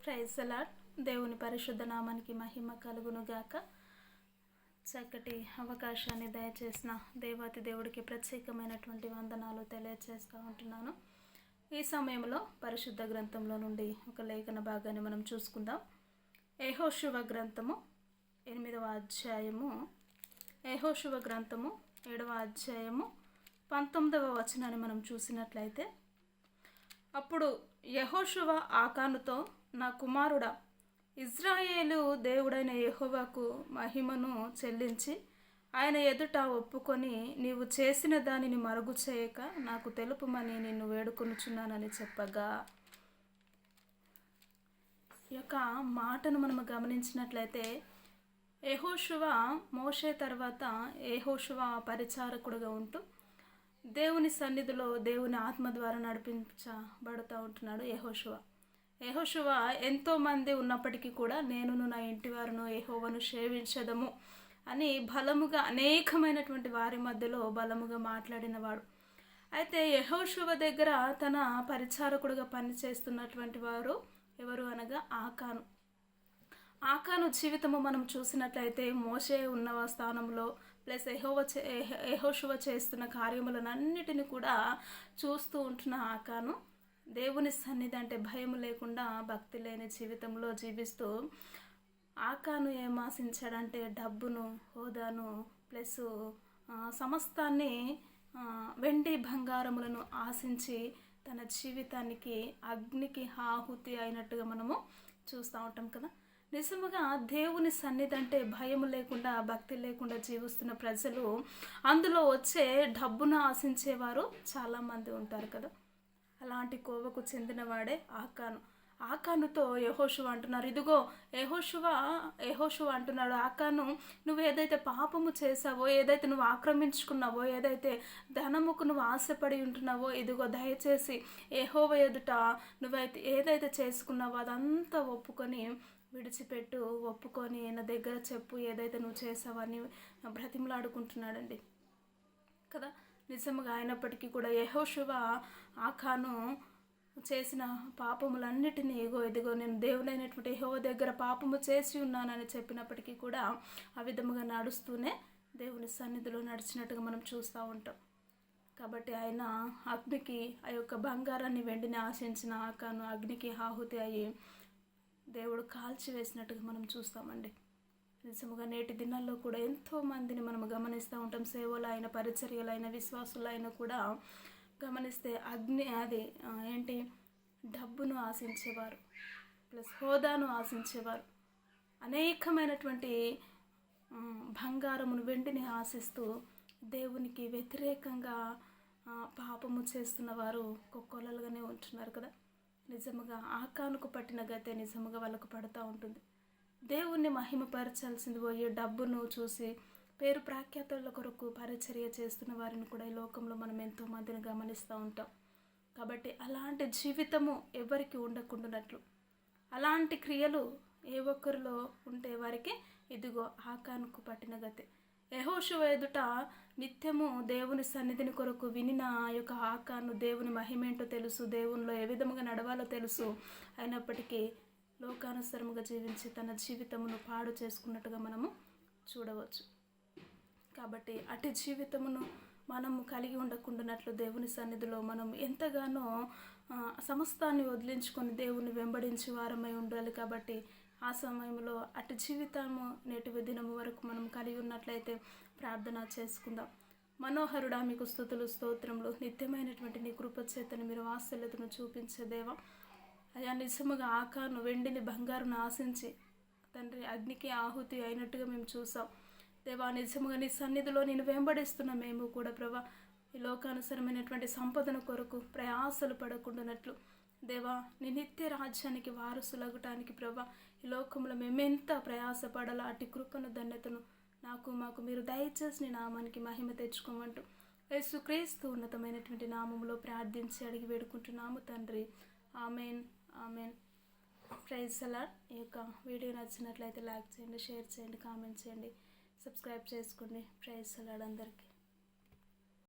Praise the lord. దేవుని పరిశుద్ధ నామానికి మహిమ కలుగును గాక. చక్కటి అవకాశాన్ని దయచేసిన దేవాతి దేవుడికి ప్రత్యేకమైనటువంటి వందనాలు తెలియజేస్తూ ఉంటున్నాను. ఈ సమయంలో పరిశుద్ధ గ్రంథంలో నుండి ఒక లేఖన భాగాన్ని మనం చూసుకుందాం. యెహోషువ గ్రంథము 8వ అధ్యాయము, యెహోషువ గ్రంథము 7వ అధ్యాయము 19వ వచనాన్ని మనం చూసినట్లయితే, అప్పుడు యెహోషువ ఆకానుతో, నా కుమారుడా, ఇజ్రాయేలు దేవుడైన యెహోవాకు మహిమను చెల్లించి ఆయన ఎదుట ఒప్పుకొని నీవు చేసిన దానిని మరుగు చేయక నాకు తెలుపుమని నిన్ను వేడుకొనుచున్నానని చెప్పగా, ఈ యొక్క మాటను మనం గమనించినట్లయితే యెహోషువ మోషే తర్వాత యెహోషువ పరిచారకుడుగా ఉంటూ దేవుని సన్నిధిలో దేవుని ఆత్మ ద్వారా నడిపించబడుతూ ఉంటున్నాడు యెహోషువ ఎంతోమంది ఉన్నప్పటికీ కూడా నేనును నా ఇంటి వారును యెహోవాను సేవించదము అని బలముగా అనేకమైనటువంటి వారి మధ్యలో బలముగా మాట్లాడినవాడు. అయితే యెహోషువ దగ్గర తన పరిచారకుడుగా పనిచేస్తున్నటువంటి వారు ఎవరు అనగా ఆకాను జీవితము మనం చూసినట్లయితే మోషే ఉన్న స్థానంలో ప్లస్ యెహోషువ చేస్తున్న కార్యములన్నిటిని కూడా చూస్తూ ఉంటున్న ఆకాను దేవుని సన్నిధి అంటే భయం లేకుండా భక్తి లేని జీవితంలో జీవిస్తూ ఆకాను ఏం ఆశించాడంటే డబ్బును, హోదాను ప్లస్ సమస్తాన్ని వెండి బంగారములను ఆశించి తన జీవితానికి అగ్నికి ఆహుతి అయినట్టుగా మనము చూస్తూ ఉంటాం కదా. నిజముగా దేవుని సన్నిధి అంటే భయం లేకుండా భక్తి లేకుండా జీవిస్తున్న ప్రజలు, అందులో వచ్చే డబ్బును ఆశించేవారు చాలామంది ఉంటారు కదా. అలాంటి కోవకు చెందినవాడే ఆకానుతో యెహోషువ అంటున్నారు, ఇదిగో యెహోషువ అంటున్నాడు, ఆకాను నువ్వు ఏదైతే పాపము చేసావో, ఏదైతే నువ్వు ఆక్రమించుకున్నావో, ఏదైతే ధనముకు నువ్వు ఆశపడి ఉంటున్నావో, ఇదిగో దయచేసి యెహోవా ఎదుట నువ్వైతే ఏదైతే చేసుకున్నావో అదంతా ఒప్పుకొని విడిచిపెట్టు, ఒప్పుకొని నా దగ్గర చెప్పు, ఏదైతే నువ్వు చేసావని బ్రతిమలాడుకుంటున్నాడండి కదా. నిజంగా అయినప్పటికీ కూడా యెహోషువ ఆకాను చేసిన పాపములన్నిటినీ ఇదిగో నేను దేవుడైనటువంటి యెహోవా దగ్గర పాపము చేసి ఉన్నానని చెప్పినప్పటికీ కూడా ఆ విధముగా నడుస్తూనే దేవుని సన్నిధిలో నడిచినట్టుగా మనం చూస్తూ ఉంటాం. కాబట్టి ఆయన అగ్నికి ఆ యొక్క బంగారాన్ని వెండిని ఆశించిన ఆకాను అగ్నికి ఆహుతి అయ్యి దేవుడు కాల్చివేసినట్టుగా మనం చూస్తామండి. నిజముగా నేటి దినాల్లో కూడా ఎంతోమందిని మనం గమనిస్తూ ఉంటాం. సేవలైన, పరిచర్యలైన, విశ్వాసులైన కూడా గమనిస్తే అది ఏంటి, డబ్బును ఆశించేవారు ప్లస్ హోదాను ఆశించేవారు, అనేకమైనటువంటి బంగారమును వెండిని ఆశిస్తూ దేవునికి వ్యతిరేకంగా పాపము చేస్తున్న వారు కొల్లలుగానే ఉంటున్నారు కదా. నిజముగా ఆకానుకు పట్టిన గతే నిజముగా వాళ్ళకు పడుతూ ఉంటుంది. దేవుణ్ణి మహిమపరచాల్సింది పోయి డబ్బును చూసి పేరు ప్రాఖ్యాతుల కొరకు పరిచర్య చేస్తున్న వారిని కూడా ఈ లోకంలో మనం ఎంతోమందిని గమనిస్తూ ఉంటాం. కాబట్టి అలాంటి జీవితము ఎవరికి ఉండకుండానట్లు, అలాంటి క్రియలు ఏ ఒక్కరిలో ఉంటే వారికి ఇదిగో ఆకానుకు పట్టిన గతే. యెహోషువ ఎదుట నిత్యము దేవుని సన్నిధిని కొరకు వినిన యొక్క ఆకాను దేవుని మహిమేంటో తెలుసు, దేవునిలో ఏ విధముగా నడవాలో తెలుసు, అయినప్పటికీ లోకానుసరముగా జీవించి తన జీవితమును పాడు చేసుకున్నట్టుగా మనము చూడవచ్చు. కాబట్టి అటు జీవితమును మనము కలిగి ఉండకుండానట్లు దేవుని సన్నిధిలో మనం ఎంతగానో సమస్తాన్ని వదిలించుకొని దేవుని వెంబడించి వారమై ఉండాలి. కాబట్టి ఆ సమయంలో అటు జీవితము నేటి దినము వరకు మనం కలిగి ఉన్నట్లయితే ప్రార్థన చేసుకుందాం. మనోహరుడా, మీకు స్తుతులు స్తోత్రములు, నిత్యమైనటువంటి నీ కృపచేతను మీరు వాత్సల్యతను చూపించే దేవా. అయ్యా, నిజముగా ఆకాను వెండిని బంగారును ఆశించి తండ్రి అగ్నికి ఆహుతి అయినట్టుగా మేము చూసాం దేవా. నిజముగా నీ సన్నిధిలో నేను వెంబడిస్తున్న మేము కూడా ప్రభా ఈ లోకానుసరమైనటువంటి సంపదన కొరకు ప్రయాసలు పడకుండానట్లు దేవా, నీ నిత్య రాజ్యానికి వారసులగటానికి ప్రభా ఈ లోకంలో మేమెంత ప్రయాసపడాలో అటు కృపను ధన్యతను మాకు మీరు దయచేసి నీ నామానికి మహిమ తెచ్చుకోమంటూ యేసుక్రీస్తు ఉన్నతమైనటువంటి నామములో ప్రార్థించి అడిగి వేడుకుంటున్నాము తండ్రి. ఆమెన్. Praise the lord. ఈ యొక్క వీడియో నచ్చినట్లయితే లైక్ చేయండి, షేర్ చేయండి, కామెంట్ చేయండి, సబ్స్క్రైబ్ చేసుకోండి. ప్రైజ్ ది లార్డ్ అందరికీ.